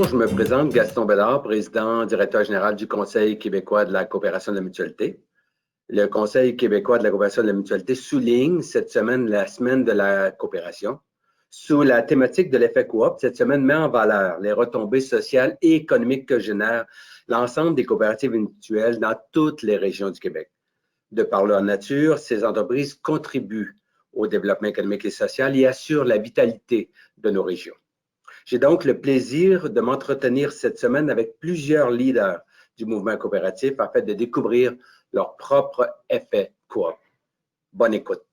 Bonjour, je me présente Gaston Bédard, président, directeur général du Conseil québécois de la coopération de la mutualité. Le Conseil québécois de la coopération de la mutualité souligne cette semaine la semaine de la coopération. Sous la thématique de l'effet coop, cette semaine met en valeur les retombées sociales et économiques que génèrent l'ensemble des coopératives mutuelles dans toutes les régions du Québec. De par leur nature, ces entreprises contribuent au développement économique et social et assurent la vitalité de nos régions. J'ai donc le plaisir de m'entretenir cette semaine avec plusieurs leaders du mouvement coopératif afin de découvrir leur propre effet coop. Bonne écoute.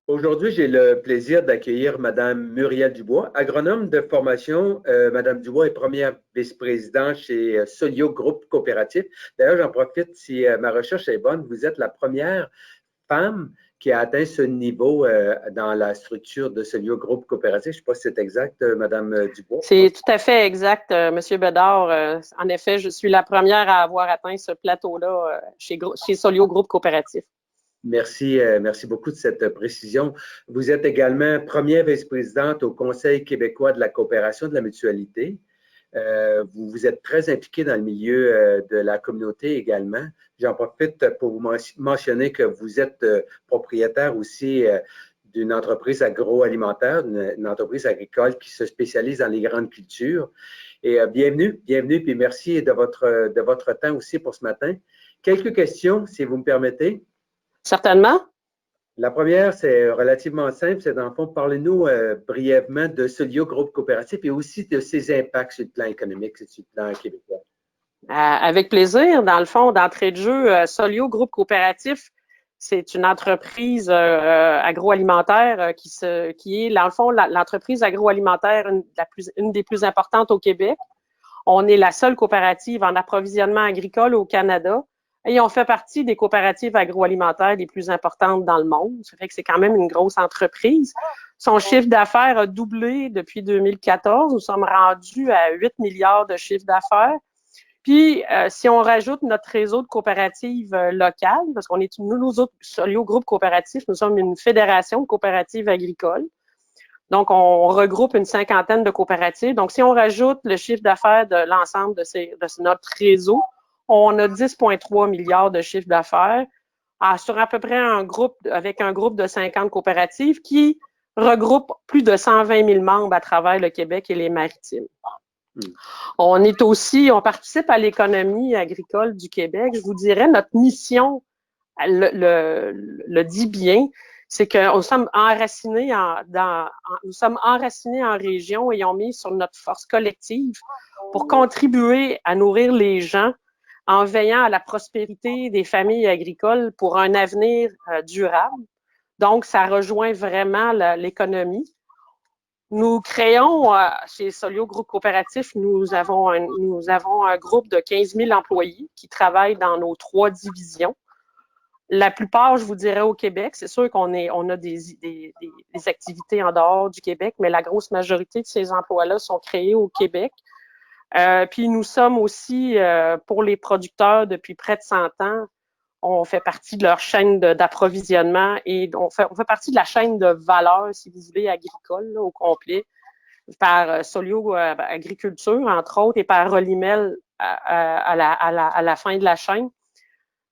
Aujourd'hui, j'ai le plaisir d'accueillir Mme Muriel Dubois, agronome de formation. Mme Dubois est première vice-présidente chez Solio Groupe Coopératif. D'ailleurs, j'en profite, si ma recherche est bonne, vous êtes la première femme qui a atteint ce niveau dans la structure de Solio Groupe Coopératif. Je ne sais pas si c'est exact, Mme Dubois. C'est tout à fait exact, M. Bédard. En effet, je suis la première à avoir atteint ce plateau-là chez Solio Groupe Coopératif. Merci, merci beaucoup de cette précision. Vous êtes également première vice-présidente au Conseil québécois de la coopération de la mutualité. Vous vous êtes très impliqué dans le milieu de la communauté également. J'en profite pour vous mentionner que vous êtes propriétaire aussi d'une entreprise agroalimentaire, une entreprise agricole qui se spécialise dans les grandes cultures. Et bienvenue, puis merci de votre temps aussi pour ce matin. Quelques questions, si vous me permettez. Certainement. La première, c'est relativement simple, c'est dans le fond, parlez-nous brièvement de Solio Groupe Coopératif et aussi de ses impacts sur le plan économique, sur le plan québécois. Avec plaisir. Dans le fond, d'entrée de jeu, Solio Groupe Coopératif, c'est une entreprise agroalimentaire qui est, dans le fond, l'entreprise agroalimentaire une des plus importantes au Québec. On est la seule coopérative en approvisionnement agricole au Canada. Et on fait partie des coopératives agroalimentaires les plus importantes dans le monde. Ça fait que c'est quand même une grosse entreprise. Son chiffre d'affaires a doublé depuis 2014. Nous sommes rendus à 8 milliards de chiffre d'affaires. Puis, si on rajoute notre réseau de coopératives locales, parce qu'on est nous autres, Solio Groupe Coopératif, nous sommes une fédération de coopératives agricoles. Donc, on regroupe une cinquantaine de coopératives. Donc, si on rajoute le chiffre d'affaires de l'ensemble de notre réseau, on a 10,3 milliards de chiffre d'affaires sur à peu près avec un groupe de 50 coopératives qui regroupe plus de 120 000 membres à travers le Québec et les Maritimes. On participe à l'économie agricole du Québec. Je vous dirais, notre mission le dit bien, c'est que nous sommes enracinés en région et on met sur notre force collective pour contribuer à nourrir les gens en veillant à la prospérité des familles agricoles pour un avenir durable. Donc, ça rejoint vraiment l'économie. Nous créons, chez Solio Groupe Coopératif, nous avons un groupe de 15 000 employés qui travaillent dans nos 3 divisions. La plupart, je vous dirais, au Québec, c'est sûr qu'on a des activités en dehors du Québec, mais la grosse majorité de ces emplois-là sont créés au Québec. Puis nous sommes aussi, pour les producteurs depuis près de 100 ans, on fait partie de leur chaîne d'approvisionnement et on fait partie de la chaîne de valeur, si vous voulez, agricole là, au complet, par Solio Agriculture, entre autres, et par Rolimel à la fin de la chaîne.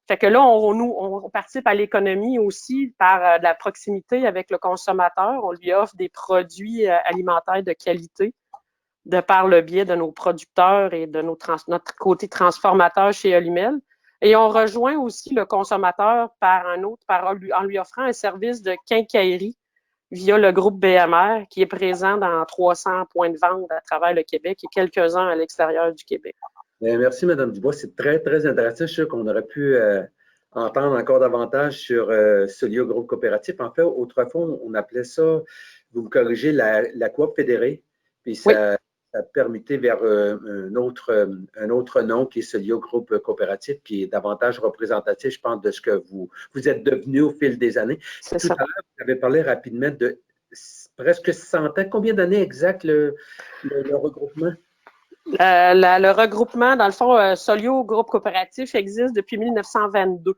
Fait que là, on participe à l'économie aussi par la proximité avec le consommateur. On lui offre des produits alimentaires de qualité de par le biais de nos producteurs et de notre côté transformateur chez Olimel. Et on rejoint aussi le consommateur en lui offrant un service de quincaillerie via le groupe BMR qui est présent dans 300 points de vente à travers le Québec et quelques-uns à l'extérieur du Québec. Bien, merci, Mme Dubois. C'est très, très intéressant. Je suis sûr qu'on aurait pu entendre encore davantage sur Solio Groupe Coopératif. En fait, autrefois, on appelait ça, vous me corrigez, la coop fédérée. Puis ça permettait vers un autre nom qui est Solio Groupe Coopératif, qui est davantage représentatif, je pense, de ce que vous êtes devenu au fil des années. C'est Tout ça. à l'heure, vous avez parlé rapidement de presque 100 ans. Combien d'années exact le regroupement? Le regroupement, dans le fond, Solio Groupe Coopératif existe depuis 1922.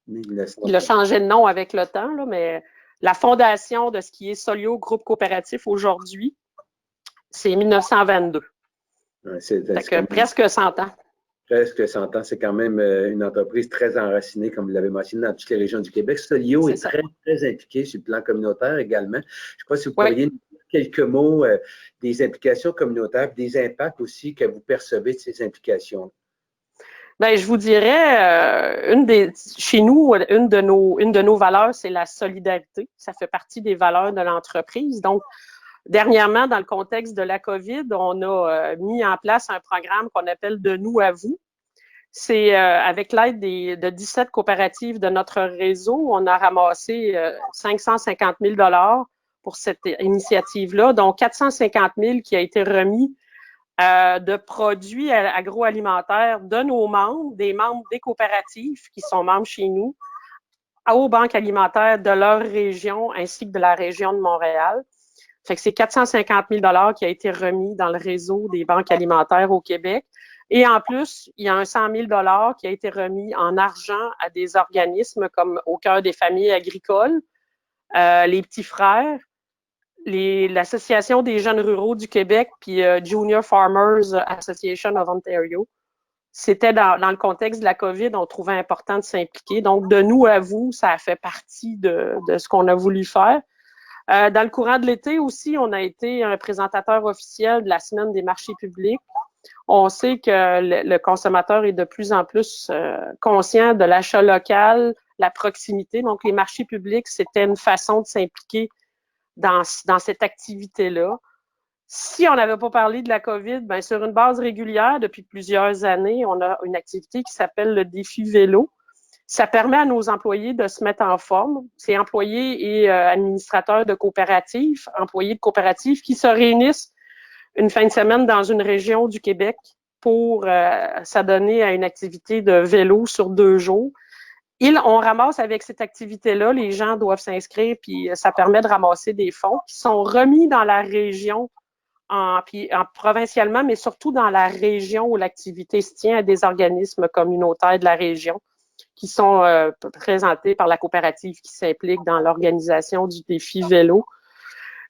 Il a changé de nom avec le temps, là, mais la fondation de ce qui est Solio Groupe Coopératif aujourd'hui, C'est 1922. Ouais, presque 100 ans. Presque 100 ans, c'est quand même une entreprise très enracinée, comme vous l'avez mentionné, dans toutes les régions du Québec. Solio est très, très impliqué sur le plan communautaire également. Je ne sais pas si vous pourriez nous dire quelques mots des implications communautaires, des impacts aussi que vous percevez de ces implications. Bien, je vous dirais, chez nous, une de nos valeurs, c'est la solidarité. Ça fait partie des valeurs de l'entreprise. Donc, dernièrement, dans le contexte de la COVID, on a mis en place un programme qu'on appelle De nous à vous. C'est avec l'aide de 17 coopératives de notre réseau, on a ramassé 550 000 $ pour cette initiative-là, dont 450 000 qui a été remis de produits agroalimentaires de nos membres, des membres des coopératives qui sont membres chez nous, aux banques alimentaires de leur région ainsi que de la région de Montréal. Fait que c'est 450 000 $ qui a été remis dans le réseau des banques alimentaires au Québec. Et en plus, il y a un 100 000 $ qui a été remis en argent à des organismes comme Au cœur des familles agricoles, les Petits Frères, l'Association des jeunes ruraux du Québec, puis Junior Farmers Association of Ontario. C'était dans le contexte de la COVID, on trouvait important de s'impliquer. Donc, de nous à vous, ça a fait partie de ce qu'on a voulu faire. Dans le courant de l'été aussi, on a été un présentateur officiel de la Semaine des marchés publics. On sait que le consommateur est de plus en plus conscient de l'achat local, la proximité. Donc, les marchés publics, c'était une façon de s'impliquer dans cette activité-là. Si on n'avait pas parlé de la COVID, bien, sur une base régulière, depuis plusieurs années, on a une activité qui s'appelle le défi vélo. Ça permet à nos employés de se mettre en forme. C'est employés et administrateurs de coopératives, employés de coopératives qui se réunissent une fin de semaine dans une région du Québec pour s'adonner à une activité de vélo sur 2 jours. On ramasse avec cette activité-là, les gens doivent s'inscrire, puis ça permet de ramasser des fonds qui sont remis dans la région, provincialement, mais surtout dans la région où l'activité se tient à des organismes communautaires de la région qui sont présentés par la coopérative qui s'implique dans l'organisation du défi vélo.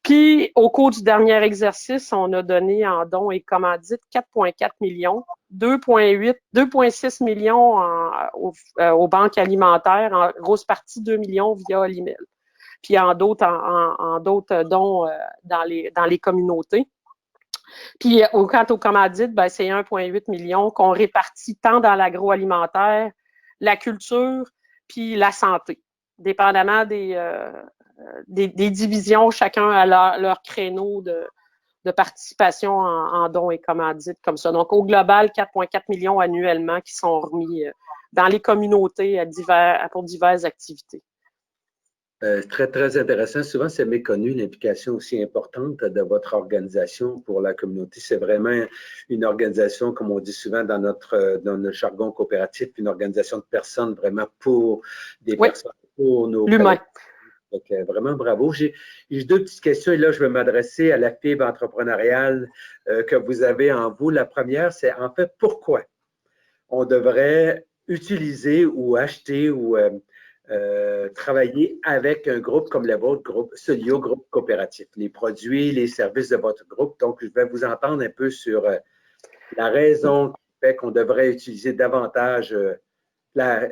Puis, au cours du dernier exercice, on a donné en dons et commandites 4,4 millions, 2,6 millions aux banques alimentaires, en grosse partie 2 millions via l'email. Puis en d'autres dons dans les communautés. Puis, quant aux commandites, ben, c'est 1,8 million qu'on répartit tant dans l'agroalimentaire, la culture, puis la santé, dépendamment des divisions, chacun a leur créneau de participation en dons et commandites comme ça. Donc, au global, 4,4 millions annuellement qui sont remis dans les communautés pour diverses activités. Très, très intéressant. Souvent, c'est méconnu, l'implication aussi importante de votre organisation pour la communauté. C'est vraiment une organisation, comme on dit souvent dans notre jargon coopératif, une organisation de personnes vraiment pour des personnes, pour nos l'humain. Donc, vraiment bravo. J'ai 2 petites questions et là, je vais m'adresser à la fibre entrepreneuriale que vous avez en vous. La première, c'est en fait pourquoi on devrait utiliser ou acheter ou travailler avec un groupe comme le vôtre, Solio, groupe coopératif, les produits, les services de votre groupe. Donc, je vais vous entendre un peu sur la raison qui fait qu'on devrait utiliser davantage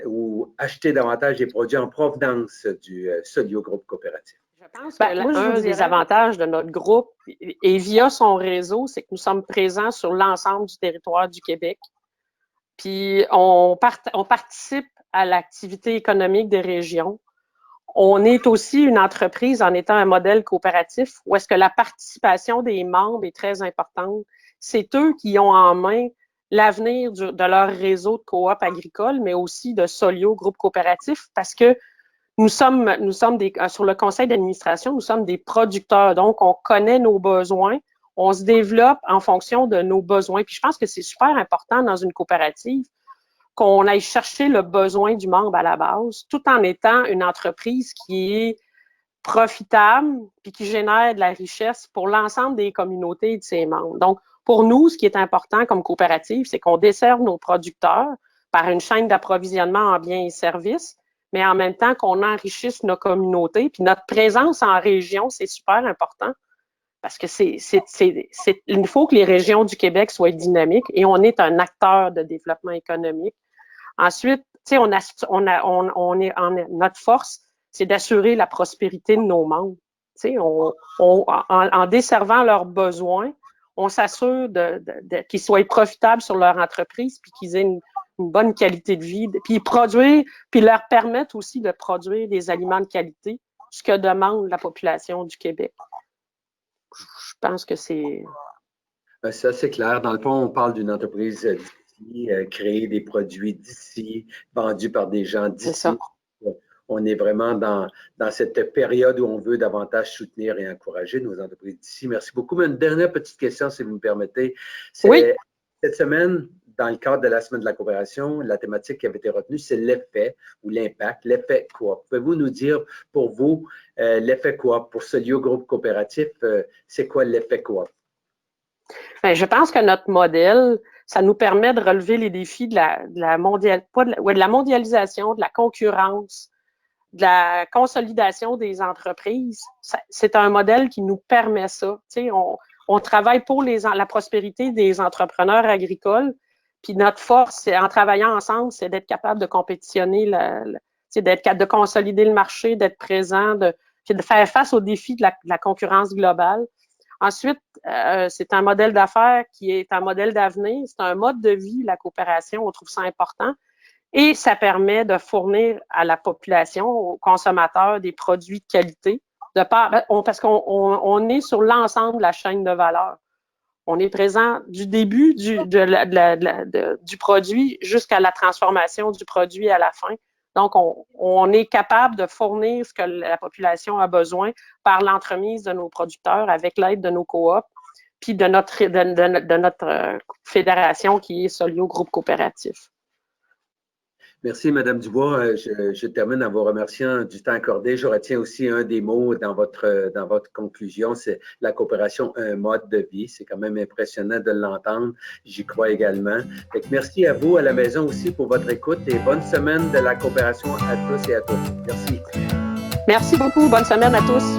ou acheter davantage des produits en provenance du Solio groupe coopératif. Je pense que l'un des avantages de notre groupe et via son réseau, c'est que nous sommes présents sur l'ensemble du territoire du Québec. Puis, on participe à l'activité économique des régions. On est aussi une entreprise en étant un modèle coopératif où est-ce que la participation des membres est très importante. C'est eux qui ont en main l'avenir de leur réseau de coop agricole, mais aussi de Solio, groupe coopératif, parce que nous sommes sur le conseil d'administration, nous sommes des producteurs. Donc, on connaît nos besoins, on se développe en fonction de nos besoins. Puis je pense que c'est super important dans une coopérative qu'on aille chercher le besoin du membre à la base, tout en étant une entreprise qui est profitable puis qui génère de la richesse pour l'ensemble des communautés et de ses membres. Donc, pour nous, ce qui est important comme coopérative, c'est qu'on desserve nos producteurs par une chaîne d'approvisionnement en biens et services, mais en même temps qu'on enrichisse nos communautés. Puis notre présence en région, c'est super important. parce que il faut que les régions du Québec soient dynamiques et on est un acteur de développement économique. Ensuite, tu sais, notre force, c'est d'assurer la prospérité de nos membres. Tu sais, en desservant leurs besoins, on s'assure qu'ils soient profitables sur leur entreprise puis qu'ils aient une bonne qualité de vie, puis leur permettre aussi de produire des aliments de qualité, ce que demande la population du Québec. Je pense que c'est... Ça, c'est clair. Dans le fond, on parle d'une entreprise d'ici, créer des produits d'ici, vendus par des gens d'ici. On est vraiment dans cette période où on veut davantage soutenir et encourager nos entreprises d'ici. Merci beaucoup. Mais une dernière petite question, si vous me permettez. Oui. Cette semaine, dans le cadre de la Semaine de la coopération, la thématique qui avait été retenue, c'est l'effet ou l'impact, l'effet coop. Pouvez-vous nous dire, pour vous, l'effet coop, pour Solio Groupe Coopératif, c'est quoi l'effet coop? Bien, je pense que notre modèle, ça nous permet de relever les défis de la mondialisation, de la concurrence, de la consolidation des entreprises. C'est un modèle qui nous permet ça. Tu sais, on travaille pour la prospérité des entrepreneurs agricoles. Puis notre force, en travaillant ensemble, c'est d'être capable de compétitionner, d'être capable de consolider le marché, d'être présent, de faire face aux défis de la concurrence globale. Ensuite, c'est un modèle d'affaires qui est un modèle d'avenir. C'est un mode de vie, la coopération. On trouve ça important. Et ça permet de fournir à la population, aux consommateurs, des produits de qualité, parce qu'on est sur l'ensemble de la chaîne de valeur. On est présent du début du produit jusqu'à la transformation du produit à la fin. Donc, on est capable de fournir ce que la population a besoin par l'entremise de nos producteurs avec l'aide de nos coops, puis de notre fédération qui est Solio Groupe Coopératif. Merci, Mme Dubois. Je termine en vous remerciant du temps accordé. Je retiens aussi un des mots dans votre conclusion, c'est la coopération, un mode de vie. C'est quand même impressionnant de l'entendre. J'y crois également. Fait que merci à vous à la maison aussi pour votre écoute et bonne semaine de la coopération à tous et à toutes. Merci. Merci beaucoup. Bonne semaine à tous.